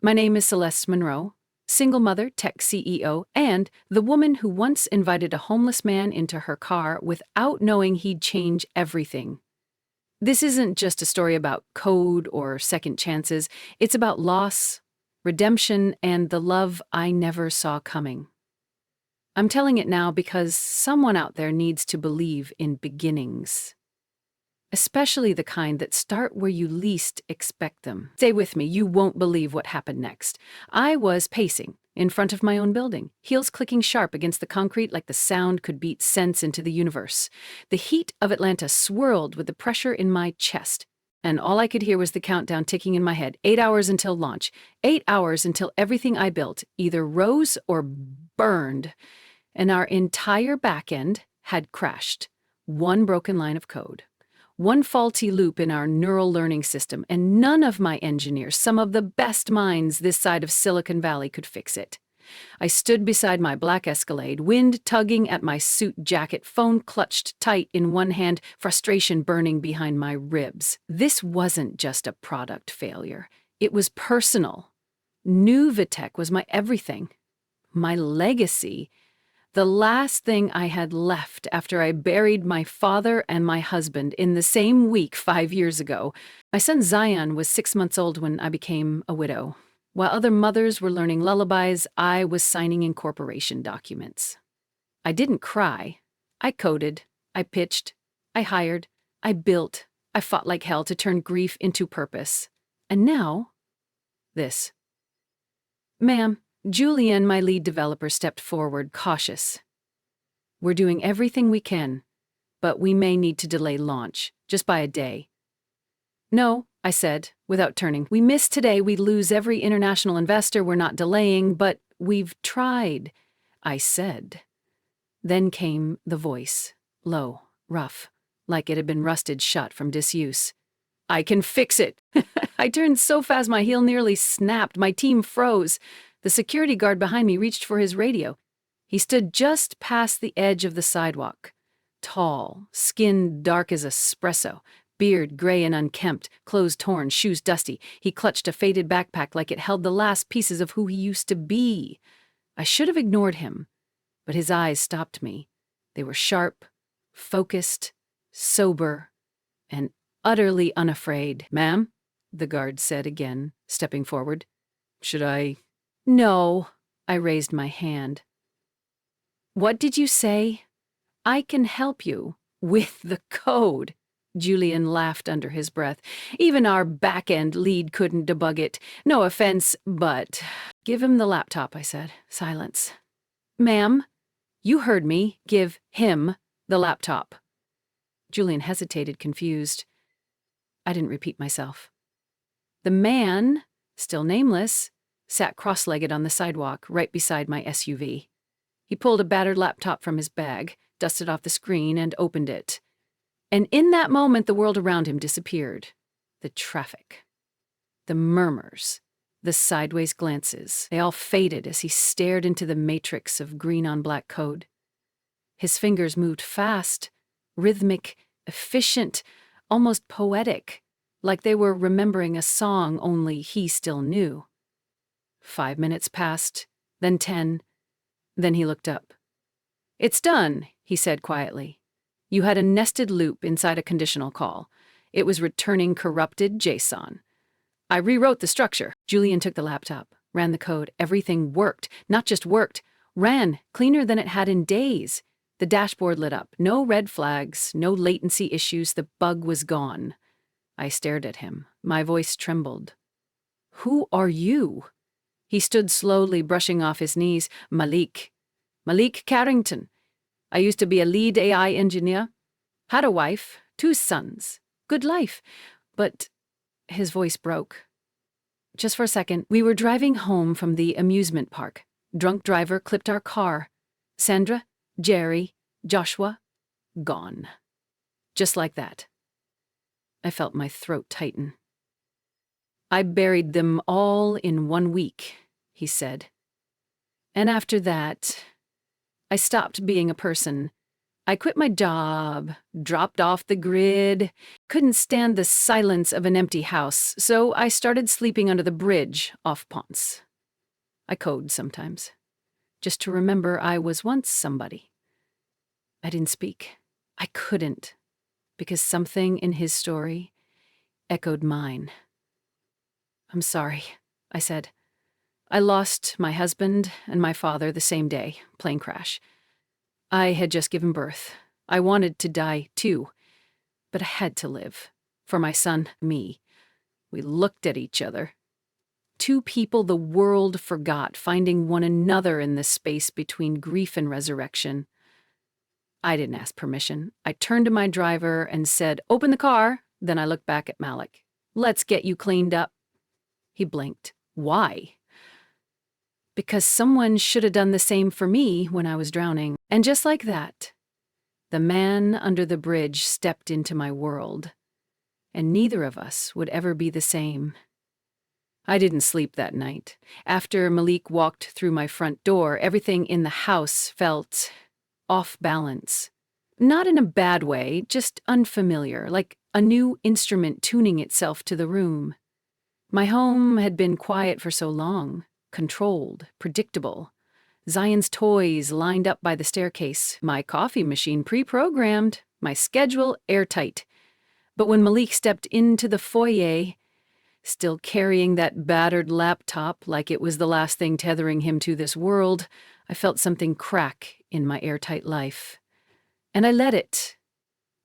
My name is Celeste Monroe, single mother, tech CEO, and the woman who once invited a homeless man into her car without knowing he'd change everything. This isn't just a story about code or second chances, it's about loss, redemption, and the love I never saw coming. I'm telling it now because someone out there needs to believe in beginnings. Especially the kind that start where you least expect them. Stay with me, you won't believe what happened next. I was pacing in front of my own building, heels clicking sharp against the concrete like the sound could beat sense into the universe. The heat of Atlanta swirled with the pressure in my chest, and all I could hear was the countdown ticking in my head. 8 hours until launch. 8 hours until everything I built either rose or burned, and our entire back end had crashed. One broken line of code. One faulty loop in our neural learning system, and none of my engineers, some of the best minds this side of Silicon Valley, could fix it. I stood beside my black Escalade, wind tugging at my suit jacket, phone clutched tight in one hand, frustration burning behind my ribs. This wasn't just a product failure. It was personal. New Vitec was my everything. My legacy. The last thing I had left after I buried my father and my husband in the same week 5 years ago. My son Zion was 6 months old when I became a widow. While other mothers were learning lullabies, I was signing incorporation documents. I didn't cry. I coded. I pitched. I hired. I built. I fought like hell to turn grief into purpose. And now, this. Ma'am, Julian, my lead developer, stepped forward, cautious. We're doing everything we can, but we may need to delay launch, just by a day. No, I said, without turning. We miss today, we'd lose every international investor. We're not delaying, but we've tried, I said. Then came the voice, low, rough, like it had been rusted shut from disuse. I can fix it. I turned so fast my heel nearly snapped. My team froze. The security guard behind me reached for his radio. He stood just past the edge of the sidewalk. Tall, skin dark as espresso, beard gray and unkempt, clothes torn, shoes dusty. He clutched a faded backpack like it held the last pieces of who he used to be. I should have ignored him, but his eyes stopped me. They were sharp, focused, sober, and utterly unafraid. Ma'am, the guard said again, stepping forward. Should I? No, I raised my hand. What did you say? I can help you with the code. Julian laughed under his breath. Even our back-end lead couldn't debug it. No offense, but... Give him the laptop, I said. Silence. Ma'am, you heard me. Give him the laptop. Julian hesitated, confused. I didn't repeat myself. The man, still nameless, sat cross-legged on the sidewalk right beside my SUV. He pulled a battered laptop from his bag, dusted off the screen, and opened it. And in that moment, the world around him disappeared. The traffic, the murmurs, the sideways glances, they all faded as he stared into the matrix of green-on-black code. His fingers moved fast, rhythmic, efficient, almost poetic, like they were remembering a song only he still knew. 5 minutes passed, then 10, then he looked up. It's done, he said quietly. You had a nested loop inside a conditional call. It was returning corrupted JSON. I rewrote the structure. Julian took the laptop, ran the code. Everything worked, not just worked, ran cleaner than it had in days. The dashboard lit up. No red flags, no latency issues. The bug was gone. I stared at him. My voice trembled. Who are you? He stood slowly, brushing off his knees. Malik Carrington. I used to be a lead AI engineer. Had a wife, 2 sons. Good life. But his voice broke. Just for a second, we were driving home from the amusement park. Drunk driver clipped our car. Sandra, Jerry, Joshua, gone. Just like that. I felt my throat tighten. I buried them all in 1 week, he said. And after that, I stopped being a person. I quit my job, dropped off the grid, couldn't stand the silence of an empty house, so I started sleeping under the bridge off Ponce. I code sometimes, just to remember I was once somebody. I didn't speak. I couldn't, because something in his story echoed mine. "I'm sorry," I said. "I lost my husband and my father the same day, plane crash. I had just given birth. I wanted to die too, but I had to live. For my son, me." We looked at each other. Two people the world forgot, finding one another in the space between grief and resurrection. I didn't ask permission. I turned to my driver and said, "Open the car." Then I looked back at Malik. "Let's get you cleaned up." He blinked. "Why?" "Because someone should have done the same for me when I was drowning." And just like that, the man under the bridge stepped into my world, and neither of us would ever be the same. I didn't sleep that night. After Malik walked through my front door, everything in the house felt off balance. Not in a bad way, just unfamiliar, like a new instrument tuning itself to the room. My home had been quiet for so long, controlled, predictable. Zion's toys lined up by the staircase, my coffee machine pre-programmed, my schedule airtight. But when Malik stepped into the foyer, still carrying that battered laptop like it was the last thing tethering him to this world, I felt something crack in my airtight life. And I let it.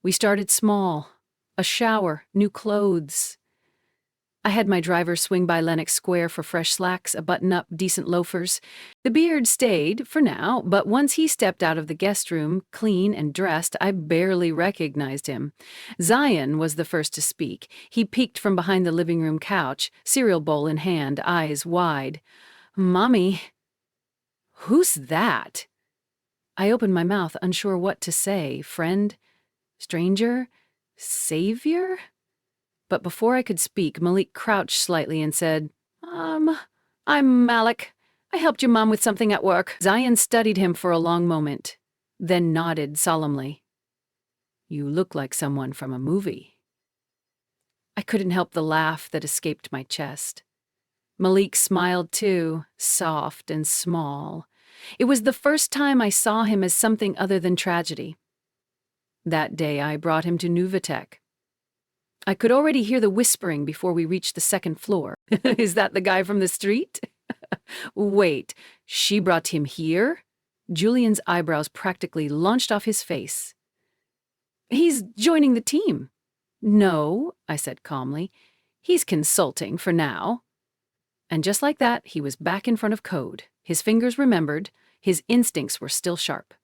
We started small. A shower, new clothes. I had my driver swing by Lenox Square for fresh slacks, a button-up, decent loafers. The beard stayed, for now, but once he stepped out of the guest room, clean and dressed, I barely recognized him. Zion was the first to speak. He peeked from behind the living room couch, cereal bowl in hand, eyes wide. "Mommy." "Who's that?" I opened my mouth, unsure what to say. Friend? Stranger? Savior? But before I could speak, Malik crouched slightly and said, I'm Malik. I helped your mom with something at work." Zion studied him for a long moment, then nodded solemnly. "You look like someone from a movie." I couldn't help the laugh that escaped my chest. Malik smiled too, soft and small. It was the first time I saw him as something other than tragedy. That day I brought him to Nuvatech. I could already hear the whispering before we reached the second floor. "Is that the guy from the street?" "Wait, she brought him here?" Julian's eyebrows practically launched off his face. "He's joining the team." "No," I said calmly. "He's consulting for now." And just like that, he was back in front of code. His fingers remembered, his instincts were still sharp.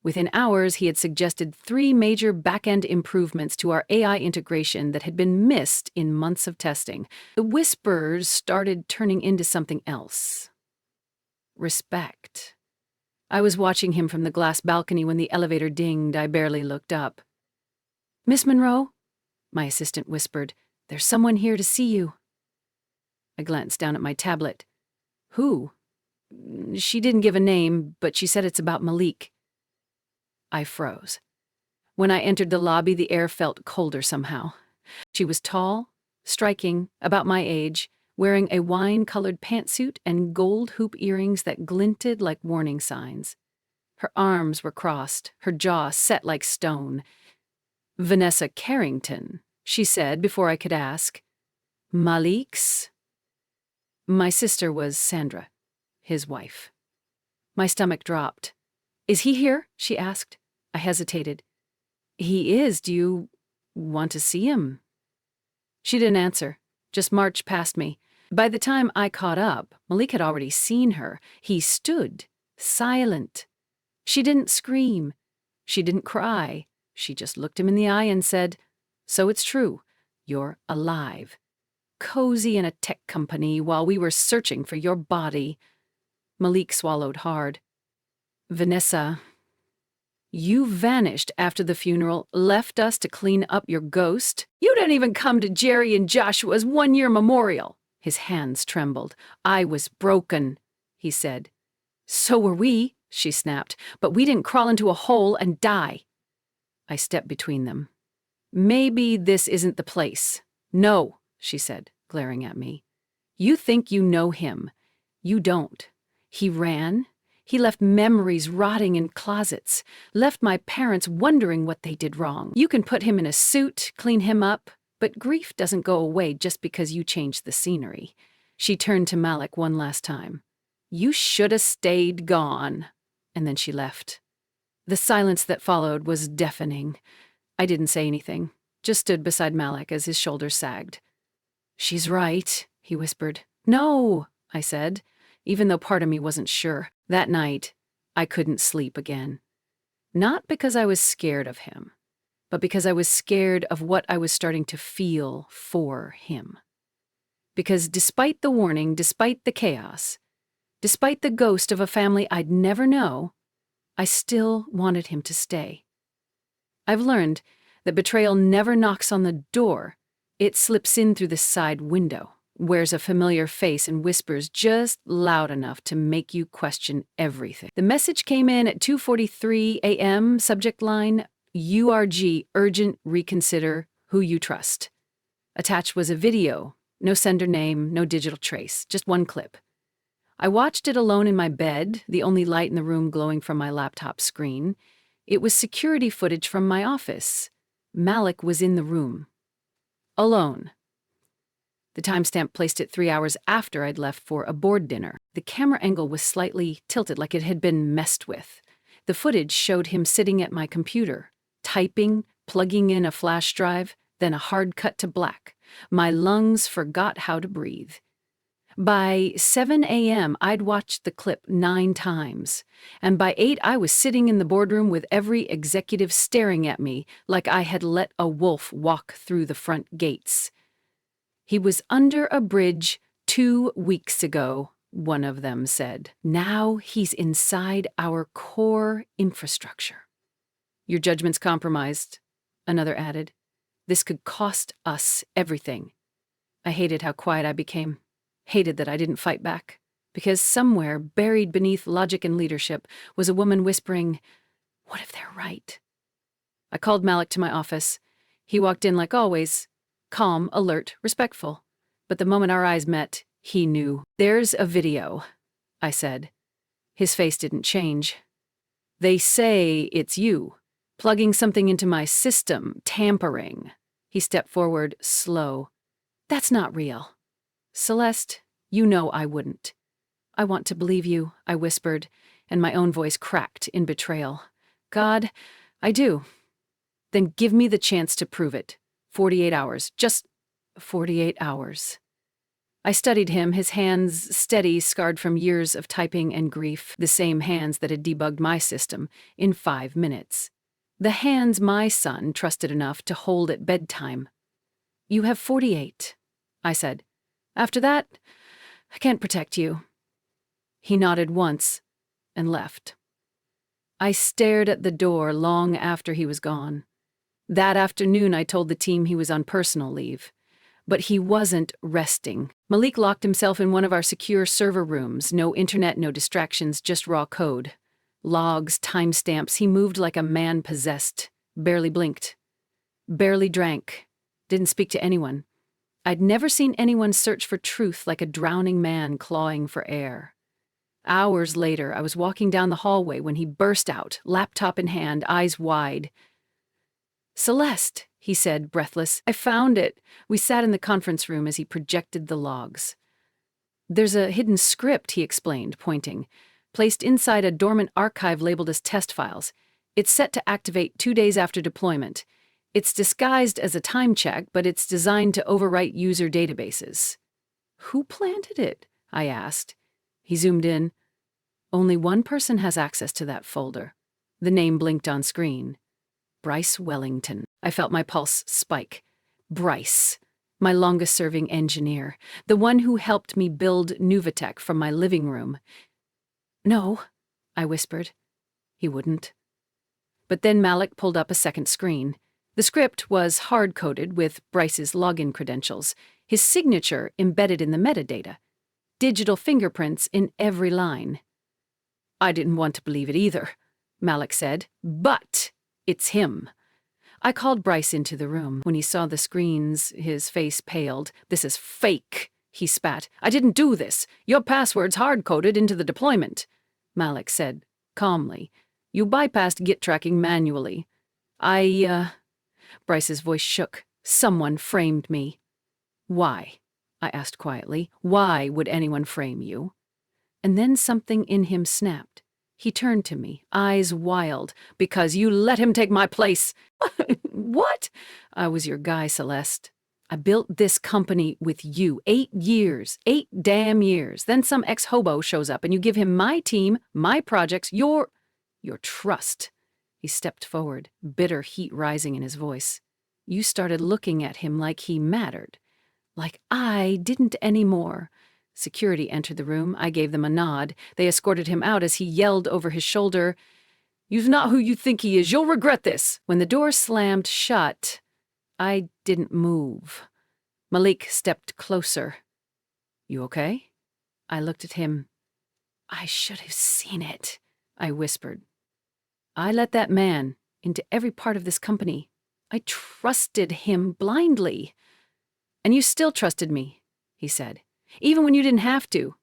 Within hours, he had suggested 3 major back-end improvements to our AI integration that had been missed in months of testing. The whispers started turning into something else. Respect. I was watching him from the glass balcony when the elevator dinged. I barely looked up. "Miss Monroe?" my assistant whispered. "There's someone here to see you." I glanced down at my tablet. "Who?" "She didn't give a name, but she said it's about Malik." I froze. When I entered the lobby, the air felt colder somehow. She was tall, striking, about my age, wearing a wine-colored pantsuit and gold hoop earrings that glinted like warning signs. Her arms were crossed, her jaw set like stone. "Vanessa Carrington," she said before I could ask. "Malik's?" My sister was Sandra, his wife. My stomach dropped. "Is he here?" she asked. I hesitated. "He is. Do you want to see him?" She didn't answer, just marched past me. By the time I caught up, Malik had already seen her. He stood, silent. She didn't scream. She didn't cry. She just looked him in the eye and said, "So it's true. You're alive. Cozy in a tech company while we were searching for your body." Malik swallowed hard. "Vanessa, you vanished after the funeral, left us to clean up your ghost. You didn't even come to Jerry and Joshua's 1-year memorial." His hands trembled. "I was broken," he said. "So were we," she snapped, "but we didn't crawl into a hole and die." I stepped between them. Maybe this isn't the place. No, she said, glaring at me. You think you know him. You don't. He ran. He left memories rotting in closets, left my parents wondering what they did wrong. You can put him in a suit, clean him up, but grief doesn't go away just because you change the scenery. She turned to Malik one last time. You should have stayed gone. And then she left. The silence that followed was deafening. I didn't say anything, just stood beside Malik as his shoulders sagged. She's right, he whispered. No, I said, even though part of me wasn't sure. That night, I couldn't sleep again. Not because I was scared of him, but because I was scared of what I was starting to feel for him. Because despite the warning, despite the chaos, despite the ghost of a family I'd never know, I still wanted him to stay. I've learned that betrayal never knocks on the door. It slips in through the side window, wears a familiar face, and whispers just loud enough to make you question everything. The message came in at 2:43 a.m., subject line, URG, urgent, reconsider who you trust. Attached was a video, no sender name, no digital trace, just one clip. I watched it alone in my bed, the only light in the room glowing from my laptop screen. It was security footage from my office. Malik was in the room. Alone. The timestamp placed it 3 hours after I'd left for a board dinner. The camera angle was slightly tilted, like it had been messed with. The footage showed him sitting at my computer, typing, plugging in a flash drive, then a hard cut to black. My lungs forgot how to breathe. By 7 a.m., I'd watched the clip 9 times, and by 8, I was sitting in the boardroom with every executive staring at me like I had let a wolf walk through the front gates. He was under a bridge 2 weeks ago, one of them said. Now he's inside our core infrastructure. Your judgment's compromised, another added. This could cost us everything. I hated how quiet I became. Hated that I didn't fight back, because somewhere, buried beneath logic and leadership, was a woman whispering, what if they're right? I called Malik to my office. He walked in like always, calm, alert, respectful. But the moment our eyes met, he knew. There's a video, I said. His face didn't change. They say it's you, plugging something into my system, tampering. He stepped forward, slow. That's not real. Celeste, you know I wouldn't. I want to believe you, I whispered, and my own voice cracked in betrayal. God, I do. Then give me the chance to prove it. 48 hours, just 48 hours. I studied him, his hands steady, scarred from years of typing and grief, the same hands that had debugged my system, in 5 minutes. The hands my son trusted enough to hold at bedtime. You have 48, I said. After that, I can't protect you. He nodded once and left. I stared at the door long after he was gone. That afternoon, I told the team he was on personal leave. But he wasn't resting. Malik locked himself in one of our secure server rooms. No internet, no distractions, just raw code. Logs, timestamps. He moved like a man possessed. Barely blinked. Barely drank. Didn't speak to anyone. I'd never seen anyone search for truth like a drowning man clawing for air. Hours later, I was walking down the hallway when he burst out, laptop in hand, eyes wide. Celeste, he said, breathless. I found it. We sat in the conference room as he projected the logs. There's a hidden script, he explained, pointing, placed inside a dormant archive labeled as test files. It's set to activate 2 days after deployment. It's disguised as a time check, but it's designed to overwrite user databases. Who planted it? I asked. He zoomed in. Only one person has access to that folder. The name blinked on screen. Bryce Wellington. I felt my pulse spike. Bryce, my longest-serving engineer, the one who helped me build Nuvatech from my living room. No, I whispered. He wouldn't. But then Malik pulled up a second screen. The script was hard-coded with Bryce's login credentials, his signature embedded in the metadata, digital fingerprints in every line. I didn't want to believe it either, Malik said, but it's him. I called Bryce into the room. When he saw the screens, his face paled. "This is fake," he spat. "I didn't do this. Your password's hard-coded into the deployment," Malik said, calmly. "You bypassed Git tracking manually." Bryce's voice shook. "Someone framed me." "Why?" I asked quietly. "Why would anyone frame you?" And then something in him snapped. He turned to me, eyes wild. "Because you let him take my place." "What?" "I was your guy, Celeste. I built this company with you. 8 years. 8 damn years. Then some ex-hobo shows up and you give him my team, my projects, your trust." He stepped forward, bitter heat rising in his voice. "You started looking at him like he mattered. Like I didn't anymore." Security entered the room. I gave them a nod. They escorted him out as he yelled over his shoulder, "You're not who you think he is. You'll regret this." When the door slammed shut, I didn't move. Malik stepped closer. "You okay?" I looked at him. "I should have seen it," I whispered. "I let that man into every part of this company. I trusted him blindly." "And you still trusted me," he said, "even when you didn't have to."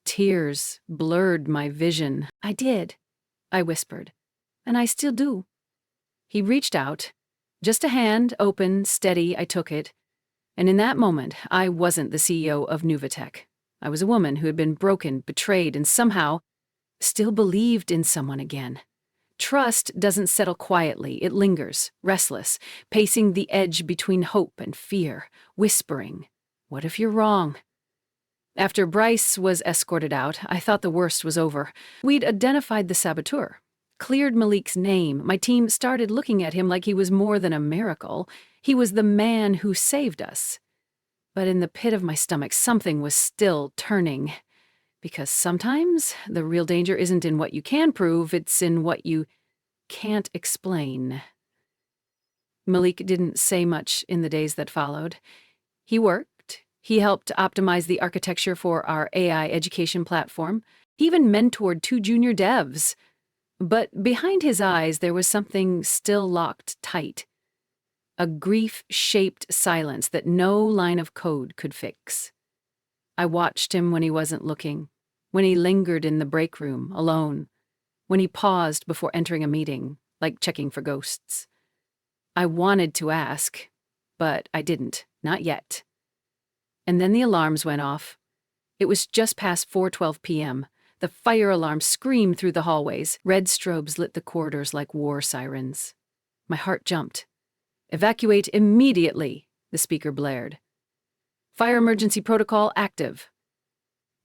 Tears blurred my vision. "I did," I whispered, "and I still do." He reached out. Just a hand, open, steady. I took it. And in that moment, I wasn't the CEO of Nuvatech. I was a woman who had been broken, betrayed, and somehow still believed in someone again. Trust doesn't settle quietly. It lingers, restless, pacing the edge between hope and fear, whispering, "What if you're wrong?" After Bryce was escorted out, I thought the worst was over. We'd identified the saboteur, cleared Malik's name. My team started looking at him like he was more than a miracle. He was the man who saved us. But in the pit of my stomach, something was still turning. Because sometimes the real danger isn't in what you can prove, it's in what you can't explain. Malik didn't say much in the days that followed. He worked. He helped optimize the architecture for our AI education platform. He even mentored 2 junior devs. But behind his eyes, there was something still locked tight. A grief-shaped silence that no line of code could fix. I watched him when he wasn't looking, when he lingered in the break room, alone, when he paused before entering a meeting, like checking for ghosts. I wanted to ask, but I didn't, not yet. And then the alarms went off. It was just past 4:12 p.m. The fire alarm screamed through the hallways. Red strobes lit the corridors like war sirens. My heart jumped. "Evacuate immediately," the speaker blared. "Fire emergency protocol active."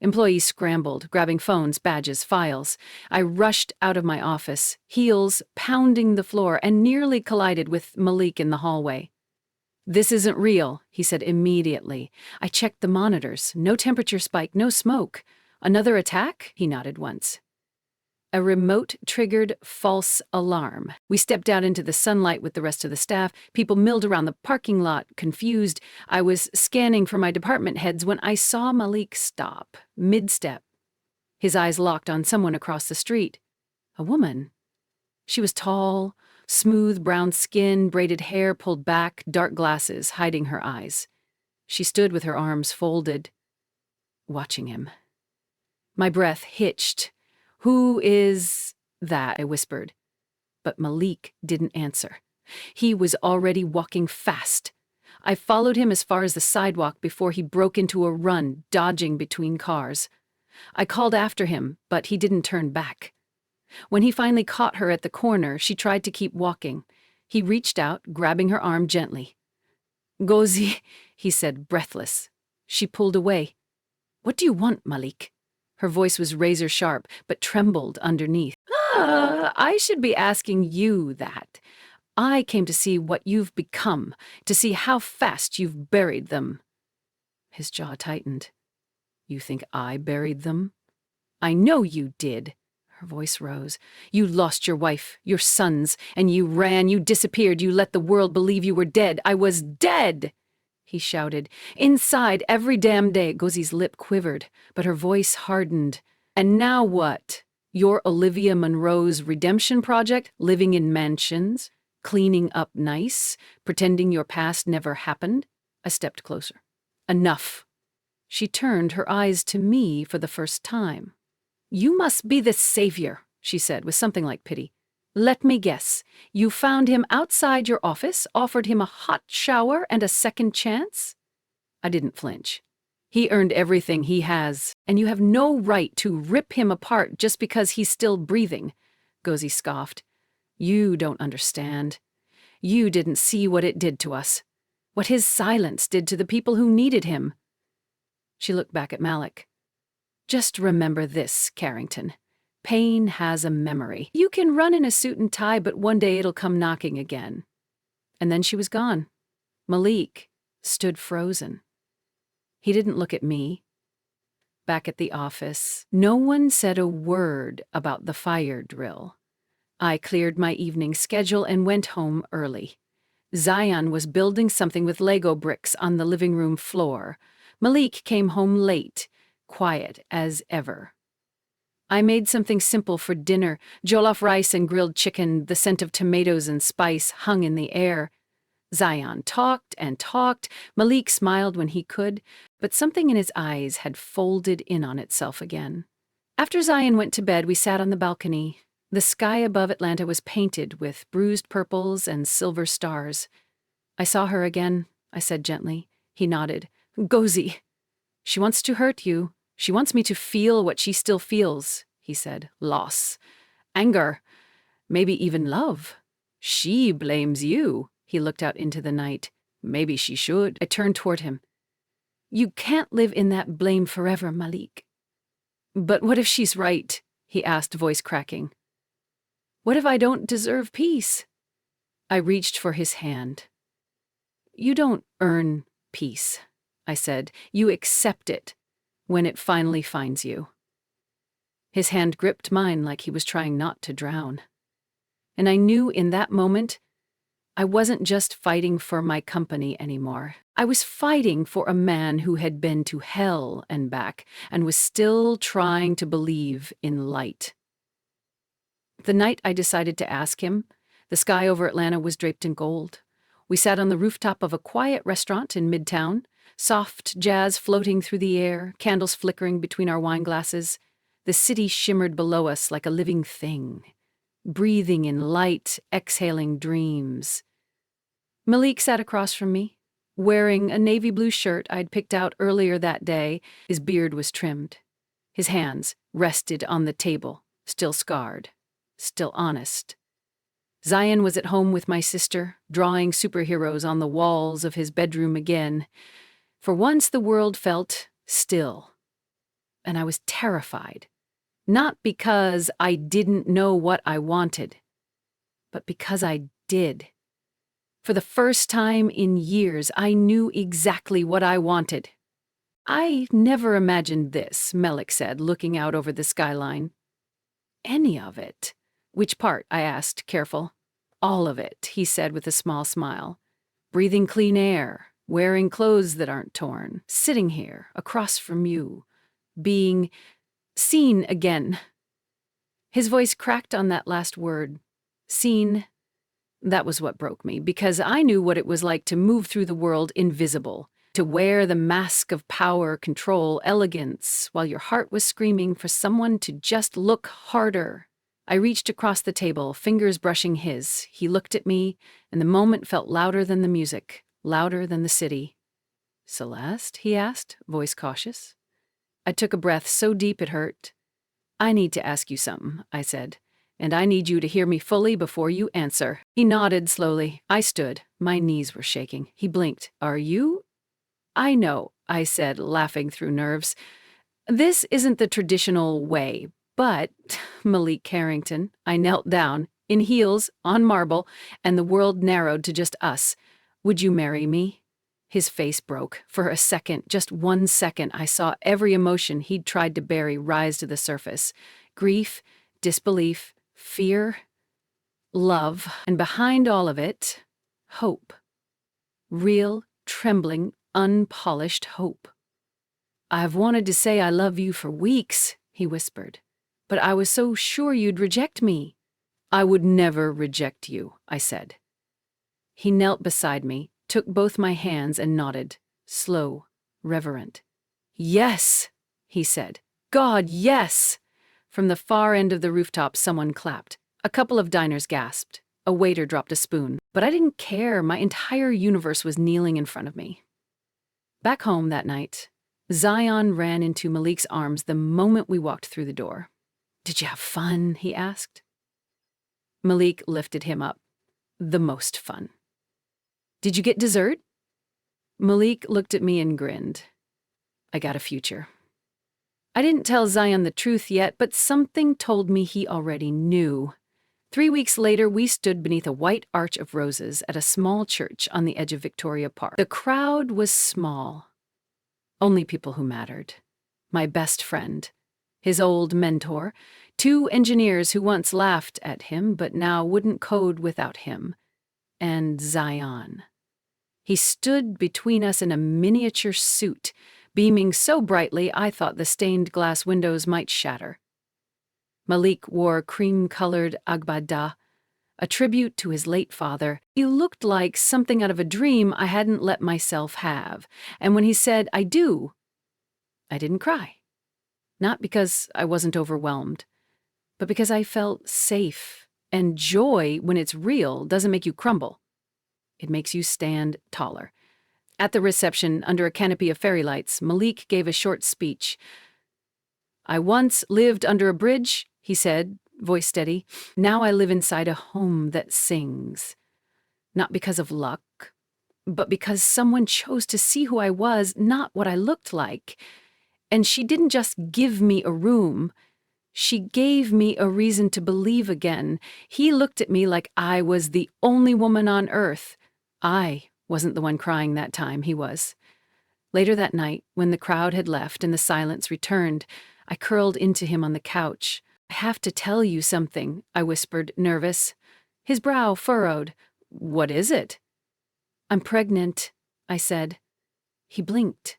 Employees scrambled, grabbing phones, badges, files. I rushed out of my office, heels pounding the floor, and nearly collided with Malik in the hallway. "This isn't real," he said immediately. I checked the monitors. No temperature spike, no smoke. "Another attack?" He nodded once. A remote-triggered false alarm. We stepped out into the sunlight with the rest of the staff. People milled around the parking lot, confused. I was scanning for my department heads when I saw Malik stop, mid-step. His eyes locked on someone across the street. A woman. She was tall, smooth brown skin, braided hair pulled back, dark glasses hiding her eyes. She stood with her arms folded, watching him. My breath hitched. "Who is that?" I whispered. But Malik didn't answer. He was already walking fast. I followed him as far as the sidewalk before he broke into a run, dodging between cars. I called after him, but he didn't turn back. When he finally caught her at the corner, she tried to keep walking. He reached out, grabbing her arm gently. "Gozi," he said, breathless. She pulled away. "What do you want, Malik?" Her voice was razor-sharp, but trembled underneath. I should be asking you that. I came to see what you've become, to see how fast you've buried them." His jaw tightened. "You think I buried them?" "I know you did." Her voice rose. "You lost your wife, your sons, and you ran, you disappeared, you let the world believe you were dead. I was dead!" He shouted. "Inside every damn day." Gozi's lip quivered, but her voice hardened. "And now what? You're Olivia Munro's redemption project, living in mansions, cleaning up nice, pretending your past never happened? I stepped closer. Enough. She turned her eyes to me for the first time. You must be the savior, she said with something like pity. Let me guess. You found him outside your office, offered him a hot shower and a second chance? I didn't flinch. He earned everything he has, and you have no right to rip him apart just because he's still breathing, Gozi scoffed. You don't understand. You didn't see what it did to us, what his silence did to the people who needed him. She looked back at Malik. Just remember this, Carrington. Pain has a memory. You can run in a suit and tie, but one day it'll come knocking again. And then she was gone. Malik stood frozen. He didn't look at me. Back at the office, no one said a word about the fire drill. I cleared my evening schedule and went home early. Zion was building something with Lego bricks on the living room floor. Malik came home late, quiet as ever. I made something simple for dinner, jollof rice and grilled chicken. The scent of tomatoes and spice hung in the air. Zion talked and talked. Malik smiled when he could, but something in his eyes had folded in on itself again. After Zion went to bed, we sat on the balcony. The sky above Atlanta was painted with bruised purples and silver stars. I saw her again, I said gently. He nodded. Gozi. She wants to hurt you. She wants me to feel what she still feels, he said. Loss. Anger. Maybe even love. She blames you. He looked out into the night. Maybe she should. I turned toward him. You can't live in that blame forever, Malik. But what if she's right? He asked, voice cracking. What if I don't deserve peace? I reached for his hand. You don't earn peace, I said. You accept it when it finally finds you. His hand gripped mine like he was trying not to drown. And I knew in that moment I wasn't just fighting for my company anymore. I was fighting for a man who had been to hell and back and was still trying to believe in light. The night I decided to ask him, the sky over Atlanta was draped in gold. We sat on the rooftop of a quiet restaurant in Midtown, soft jazz floating through the air, candles flickering between our wine glasses. The city shimmered below us like a living thing, breathing in light, exhaling dreams. Malik sat across from me, wearing a navy blue shirt I'd picked out earlier that day. His beard was trimmed. His hands rested on the table, still scarred, still honest. Zion was at home with my sister, drawing superheroes on the walls of his bedroom again. For once the world felt still, and I was terrified. Not because I didn't know what I wanted, but because I did. For the first time in years, I knew exactly what I wanted. I never imagined this, Malik said, looking out over the skyline. Any of it. Which part? I asked, careful. All of it, he said with a small smile. Breathing clean air, wearing clothes that aren't torn, sitting here, across from you, being seen again. His voice cracked on that last word. Seen. That was what broke me, because I knew what it was like to move through the world invisible, to wear the mask of power, control, elegance, while your heart was screaming for someone to just look harder. I reached across the table, fingers brushing his. He looked at me, and the moment felt louder than the music, louder than the city. Celeste? He asked, voice cautious. I took a breath so deep it hurt. I need to ask you something, I said, and I need you to hear me fully before you answer. He nodded slowly. I stood. My knees were shaking. He blinked. Are you? I know, I said, laughing through nerves. This isn't the traditional way, but, Malik Carrington, I knelt down, in heels, on marble, and the world narrowed to just us. Would you marry me? His face broke. For a second, just 1 second, I saw every emotion he'd tried to bury rise to the surface. Grief, disbelief, fear, love, and behind all of it, hope. Real, trembling, unpolished hope. I've wanted to say I love you for weeks, he whispered, but I was so sure you'd reject me. I would never reject you, I said. He knelt beside me, took both my hands and nodded, slow, reverent. "Yes," he said. "God, yes!" From the far end of the rooftop, someone clapped. A couple of diners gasped. A waiter dropped a spoon. But I didn't care. My entire universe was kneeling in front of me. Back home that night, Zion ran into Malik's arms the moment we walked through the door. "Did you have fun?" he asked. Malik lifted him up. "The most fun." "Did you get dessert?" Malik looked at me and grinned. "I got a future." I didn't tell Zion the truth yet, but something told me he already knew. 3 weeks later, we stood beneath a white arch of roses at a small church on the edge of Victoria Park. The crowd was small. Only people who mattered. My best friend, his old mentor, 2 engineers who once laughed at him but now wouldn't code without him, and Zion. He stood between us in a miniature suit, beaming so brightly I thought the stained glass windows might shatter. Malik wore cream-colored agbada, a tribute to his late father. He looked like something out of a dream I hadn't let myself have, and when he said, "I do," I didn't cry. Not because I wasn't overwhelmed, but because I felt safe, and joy, when it's real, doesn't make you crumble. It makes you stand taller. At the reception, under a canopy of fairy lights, Malik gave a short speech. "I once lived under a bridge," he said, voice steady. "Now I live inside a home that sings. Not because of luck, but because someone chose to see who I was, not what I looked like. And she didn't just give me a room. She gave me a reason to believe again." He looked at me like I was the only woman on earth. I wasn't the one crying that time, he was. Later that night, when the crowd had left and the silence returned, I curled into him on the couch. "I have to tell you something," I whispered, nervous. His brow furrowed. "What is it?" "I'm pregnant," I said. He blinked.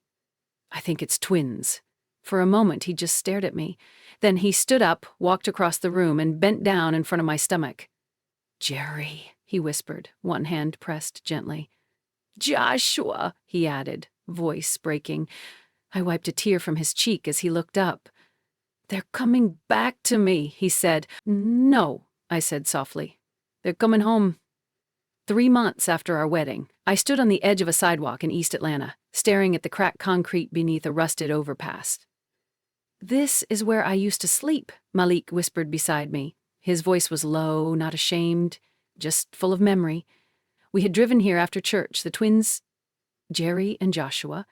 "I think it's twins." For a moment, he just stared at me. Then he stood up, walked across the room, and bent down in front of my stomach. "Jerry," he whispered, one hand pressed gently. "Joshua," he added, voice breaking. I wiped a tear from his cheek as he looked up. "They're coming back to me," he said. "No," I said softly. "They're coming home." 3 months after our wedding, I stood on the edge of a sidewalk in East Atlanta, staring at the cracked concrete beneath a rusted overpass. "This is where I used to sleep," Malik whispered beside me. His voice was low, not ashamed, just full of memory. We had driven here after church, the twins, Jerry and Joshua,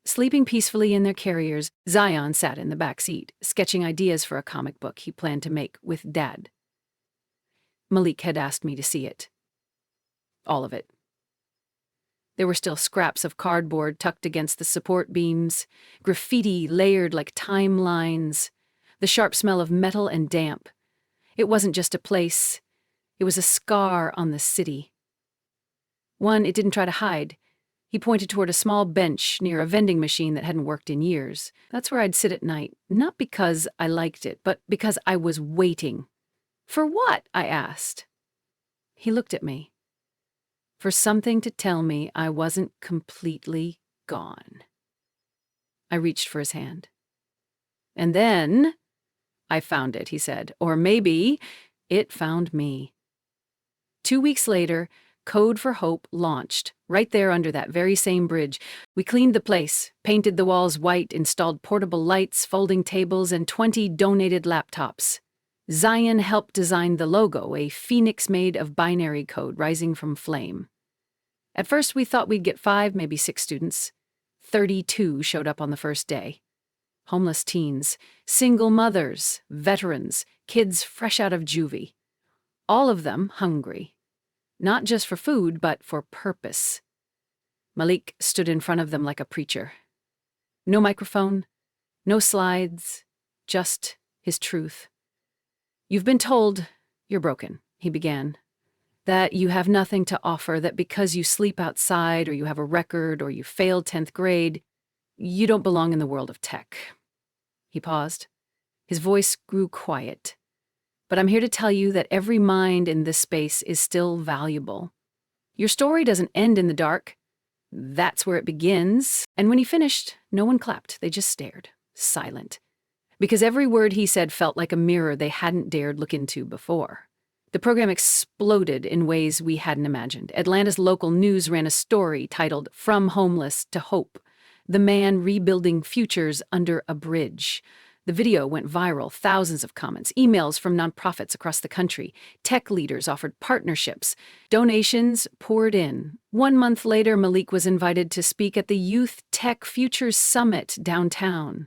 sleeping peacefully in their carriers. Zion sat in the back seat, sketching ideas for a comic book he planned to make with Dad. Malik had asked me to see it. All of it. There were still scraps of cardboard tucked against the support beams, graffiti layered like timelines, the sharp smell of metal and damp. It wasn't just a place. It was a scar on the city. One it didn't try to hide. He pointed toward a small bench near a vending machine that hadn't worked in years. That's where I'd sit at night, not because I liked it, but because I was waiting. "For what?" I asked. He looked at me. For something to tell me I wasn't completely gone. I reached for his hand. "And then I found it," he said. "Or maybe it found me." 2 weeks later, Code for Hope launched, right there under that very same bridge. We cleaned the place, painted the walls white, installed portable lights, folding tables, and 20 donated laptops. Zion helped design the logo, a phoenix made of binary code rising from flame. At first, we thought we'd get 5, maybe 6 students. 32 showed up on the first day. Homeless teens, single mothers, veterans, kids fresh out of juvie. All of them hungry. Not just for food, but for purpose. Malik stood in front of them like a preacher. No microphone, no slides, just his truth. "You've been told you're broken," he began. "That you have nothing to offer, that because you sleep outside or you have a record or you failed 10th grade, you don't belong in the world of tech." He paused. His voice grew quiet. "But I'm here to tell you that every mind in this space is still valuable. Your story doesn't end in the dark. That's where it begins. And when he finished, no one clapped. They just stared, silent. Because every word he said felt like a mirror they hadn't dared look into before. The program exploded in ways we hadn't imagined. Atlanta's local news ran a story titled "From Homeless to Hope: The Man Rebuilding Futures Under a Bridge." The video went viral, thousands of comments, emails from nonprofits across the country. Tech leaders offered partnerships. Donations poured in. 1 month later, Malik was invited to speak at the Youth Tech Futures Summit downtown.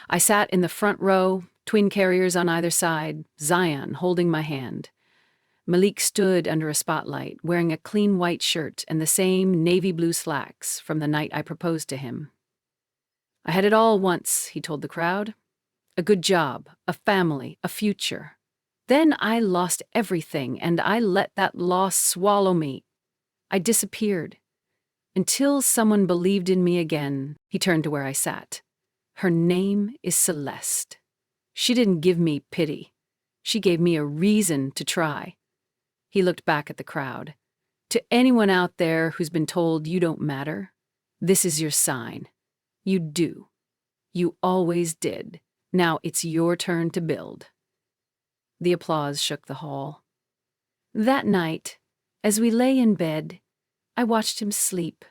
I sat in the front row, twin carriers on either side, Zion holding my hand. Malik stood under a spotlight, wearing a clean white shirt and the same navy blue slacks from the night I proposed to him. "I had it all once," he told the crowd. "A good job, a family, a future. Then I lost everything, and I let that loss swallow me. I disappeared. Until someone believed in me again." He turned to where I sat. "Her name is Celeste. She didn't give me pity. She gave me a reason to try." He looked back at the crowd. "To anyone out there who's been told you don't matter, this is your sign. You do. You always did. Now it's your turn to build." The applause shook the hall. That night, as we lay in bed, I watched him sleep.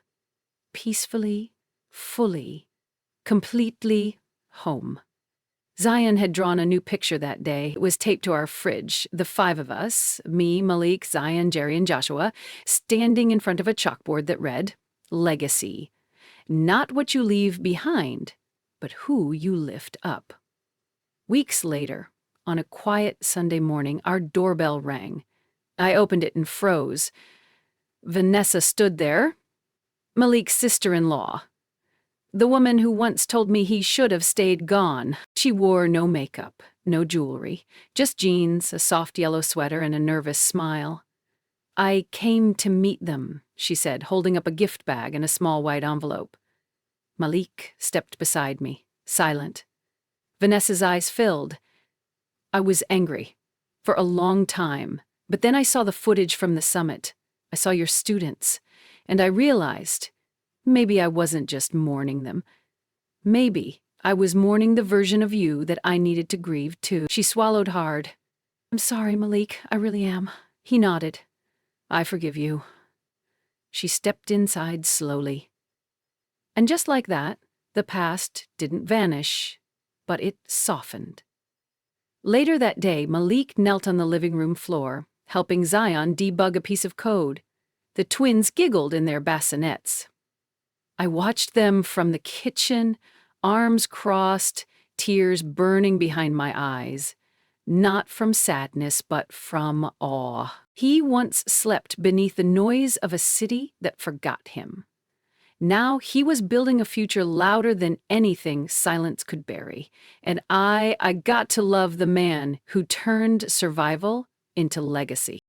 Peacefully, fully, completely home. Zion had drawn a new picture that day. It was taped to our fridge. The 5 of us, me, Malik, Zion, Jerry, and Joshua, standing in front of a chalkboard that read, "Legacy. Not what you leave behind, but who you lift up." Weeks later, on a quiet Sunday morning, our doorbell rang. I opened it and froze. Vanessa stood there, Malik's sister-in-law. The woman who once told me he should have stayed gone. She wore no makeup, no jewelry, just jeans, a soft yellow sweater, and a nervous smile. "I came to meet them," she said, holding up a gift bag and a small white envelope. Malik stepped beside me, silent. Vanessa's eyes filled. I was angry, for a long time, but then I saw the footage from the summit. I saw your students, and I realized maybe I wasn't just mourning them. Maybe I was mourning the version of you that I needed to grieve too. She swallowed hard. "I'm sorry, Malik, I really am." He nodded. "I forgive you." She stepped inside slowly. And just like that, the past didn't vanish, but it softened. Later that day, Malik knelt on the living room floor, helping Zion debug a piece of code. The twins giggled in their bassinets. I watched them from the kitchen, arms crossed, tears burning behind my eyes. Not from sadness, but from awe. He once slept beneath the noise of a city that forgot him. Now he was building a future louder than anything silence could bury. And I got to love the man who turned survival into legacy.